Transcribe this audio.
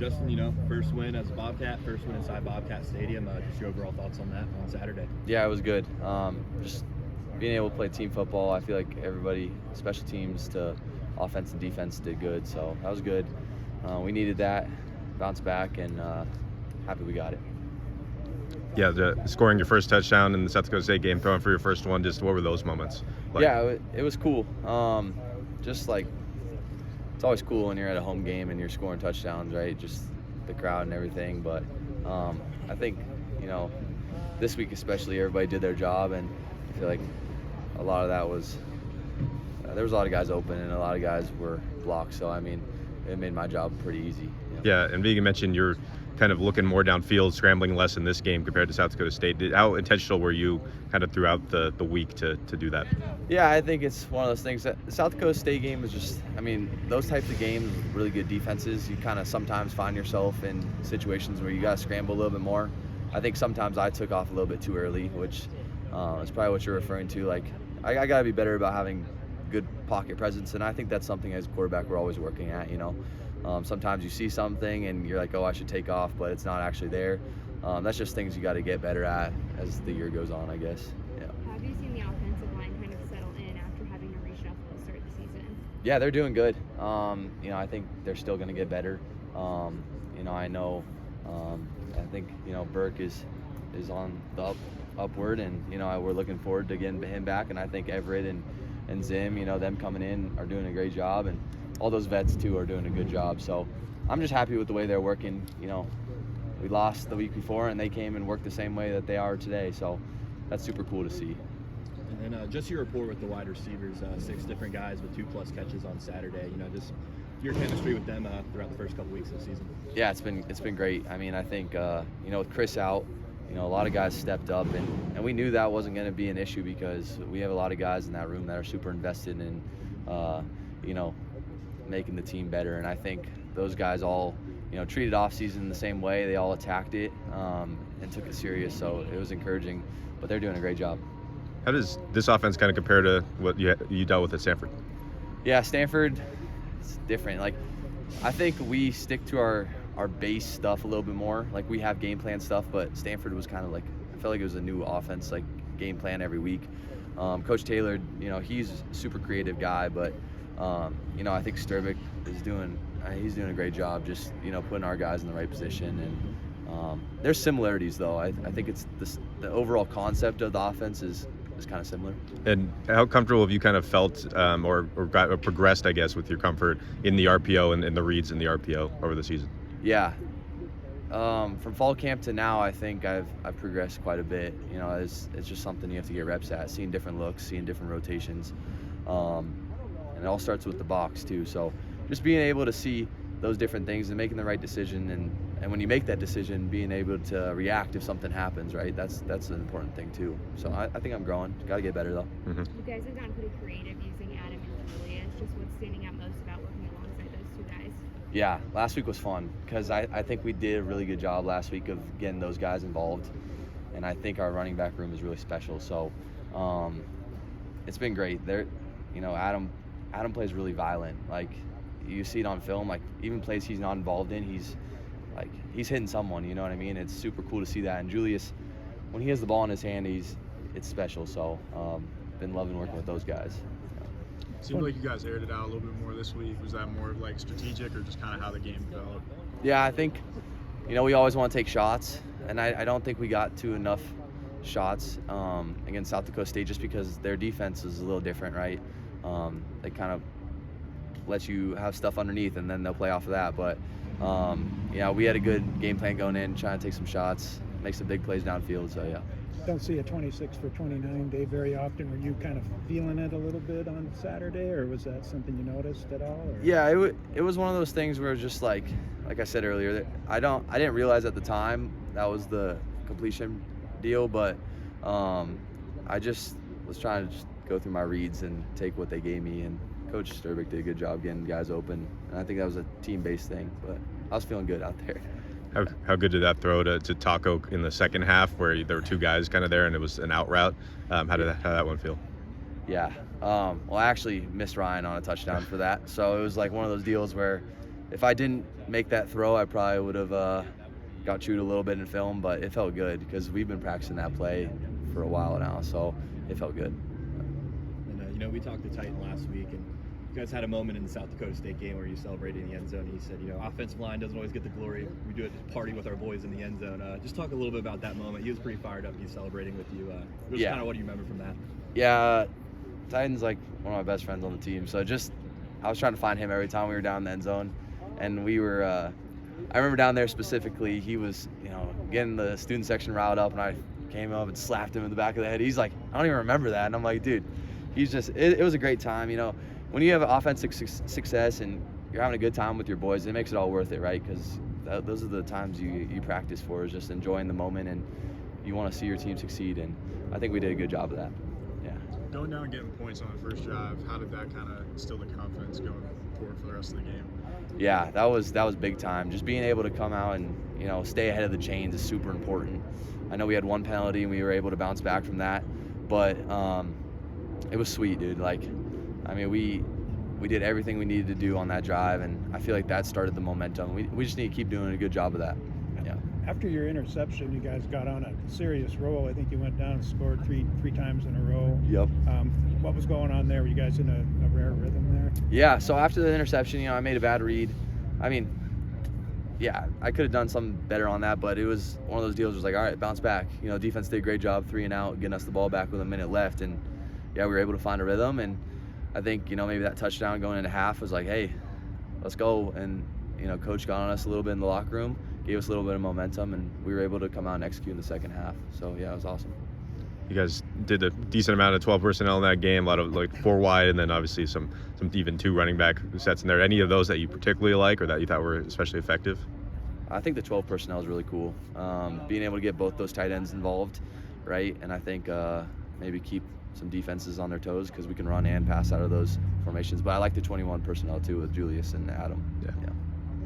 Justin, first win as a Bobcat, first win inside Bobcat Stadium. Just your overall thoughts on that on Saturday. Yeah, it was good. Just being able to play team football, I feel like everybody, special teams to offense and defense, did good. So that was good. We needed that, bounce back, and happy we got it. Yeah, scoring your first touchdown in the South Dakota State game, throwing for your first one, just what were those moments like? Yeah, it was cool. Just like, it's always cool when you're at a home game and you're scoring touchdowns, right? Just the crowd and everything. But I think, this week especially, everybody did their job, and I feel like a lot of that was there was a lot of guys open and a lot of guys were blocked. So, I mean, it made my job pretty easy. Yeah, and Vegan mentioned you're kind of looking more downfield, scrambling less in this game compared to South Dakota State. How intentional were you kind of throughout the week to do that? Yeah, I think it's one of those things that the South Dakota State game is just, those types of games with really good defenses, you kind of sometimes find yourself in situations where you got to scramble a little bit more. I think sometimes I took off a little bit too early, which is probably what you're referring to. Like, I got to be better about having good pocket presence, and I think that's something as a quarterback we're always working at, Sometimes you see something and you're like, oh, I should take off, but it's not actually there. That's just things you got to get better at as the year goes on, I guess. Yeah. Have you seen the offensive line kind of settle in after having to reshuffle to start the season? Yeah, they're doing good. I think they're still going to get better. I know. I think Burke is on the upward, and we're looking forward to getting him back. And I think Everett and Zim, them coming in are doing a great job, and all those vets too are doing a good job. So I'm just happy with the way they're working. We lost the week before and they came and worked the same way that they are today. So that's super cool to see. And then just your rapport with the wide receivers, 6 different guys with 2+ catches on Saturday. Just your chemistry with them throughout the first couple weeks of the season. Yeah, it's been great. I think with Chris out, a lot of guys stepped up, and we knew that wasn't going to be an issue because we have a lot of guys in that room that are super invested in making the team better. And I think those guys all treated off season the same way. They all attacked it and took it serious, so it was encouraging, but they're doing a great job. How does this offense kind of compare to what you dealt with at Stanford? Yeah, Stanford, it's different. Like, I think we stick to our base stuff a little bit more. Like, we have game plan stuff, but Stanford was kind of like, I felt like it was a new offense, like game plan every week. Coach Taylor, he's a super creative guy, but I think Sturbick is doing a great job just, putting our guys in the right position. And there's similarities, though. I think it's the overall concept of the offense is kind of similar. And how comfortable have you kind of felt or progressed, I guess, with your comfort in the RPO and the reads in the RPO over the season? Yeah. From fall camp to now, I think I've progressed quite a bit. It's just something you have to get reps at, seeing different looks, seeing different rotations. And it all starts with the box too. So just being able to see those different things and making the right decision, and when you make that decision, being able to react if something happens, right? That's an important thing too. So I think I'm growing. Got to get better though. Mm-hmm. You guys have gotten pretty creative using Adam and Julius. Just what's standing out most about working alongside those two guys? Yeah, last week was fun because I think we did a really good job last week of getting those guys involved, and I think our running back room is really special. So it's been great. Adam plays really violent. Like, you see it on film, like even plays he's not involved in, he's hitting someone, you know what I mean? It's super cool to see that. And Julius, when he has the ball in his hand, it's special. So been loving working with those guys. Seemed like you guys aired it out a little bit more this week. Was that more like strategic or just kind of how the game developed? Yeah, I think we always want to take shots, and I don't think we got to enough shots against South Dakota State just because their defense is a little different, right? They kind of let you have stuff underneath and then they'll play off of that. But we had a good game plan going in, trying to take some shots, make some big plays downfield. So yeah. Don't see a 26 for 29 day very often. Were you kind of feeling it a little bit on Saturday, or was that something you noticed at all? Or? Yeah, it was one of those things where just like I said earlier, that I didn't realize at the time that was the completion deal, but I just was trying to just go through my reads and take what they gave me, and Coach Sturbick did a good job getting guys open, and I think that was a team-based thing, but I was feeling good out there. How good did that throw to Taco in the second half, where there were two guys kind of there and it was an out route? How did that one feel? Yeah. Well, I actually missed Ryan on a touchdown for that, so it was like one of those deals where if I didn't make that throw, I probably would have got chewed a little bit in film, but it felt good because we've been practicing that play for a while now, so it felt good. And, we talked to Titan last week, and you guys had a moment in the South Dakota State game where you celebrated in the end zone, and you said, offensive line doesn't always get the glory. We do it to party with our boys in the end zone. Just talk a little bit about that moment. He was pretty fired up. He's celebrating with you. Yeah. Kind of what do you remember from that? Yeah, Titan's like one of my best friends on the team, so I was trying to find him every time we were down in the end zone, and we were I remember down there specifically, he was getting the student section riled up, and I came up and slapped him in the back of the head. He's like, I don't even remember that, and I'm like, dude, it was a great time. When you have offensive success and you're having a good time with your boys, it makes it all worth it, right? Because those are the times you practice for, is just enjoying the moment, and you want to see your team succeed, and I think we did a good job of that. Yeah. Going down and getting points on the first drive, how did that kind of instill the confidence going forward for the rest of the game? Yeah, that was big time. Just being able to come out and stay ahead of the chains is super important. I know we had one penalty and we were able to bounce back from that, but it was sweet, dude. We did everything we needed to do on that drive, and I feel like that started the momentum. We just need to keep doing a good job of that. Yeah. After your interception, you guys got on a serious roll. I think you went down and scored three times in a row. Yep. What was going on there? Were you guys in a rare rhythm there? Yeah, so after the interception, I made a bad read. Yeah, I could have done something better on that, but it was one of those deals. It was like, all right, bounce back. Defense did a great job, 3 and out, getting us the ball back with a minute left, and yeah, we were able to find a rhythm. And I think maybe that touchdown going into half was like, hey, let's go. And coach got on us a little bit in the locker room, gave us a little bit of momentum, and we were able to come out and execute in the second half. So yeah, it was awesome. You guys did a decent amount of 12 personnel in that game, a lot of 4 wide, and then obviously some even 2 running back sets in there. Any of those that you particularly like or that you thought were especially effective? I think the 12 personnel is really cool. Being able to get both those tight ends involved, right? And I think maybe keep some defenses on their toes because we can run and pass out of those formations. But I like the 21 personnel too with Julius and Adam. Yeah.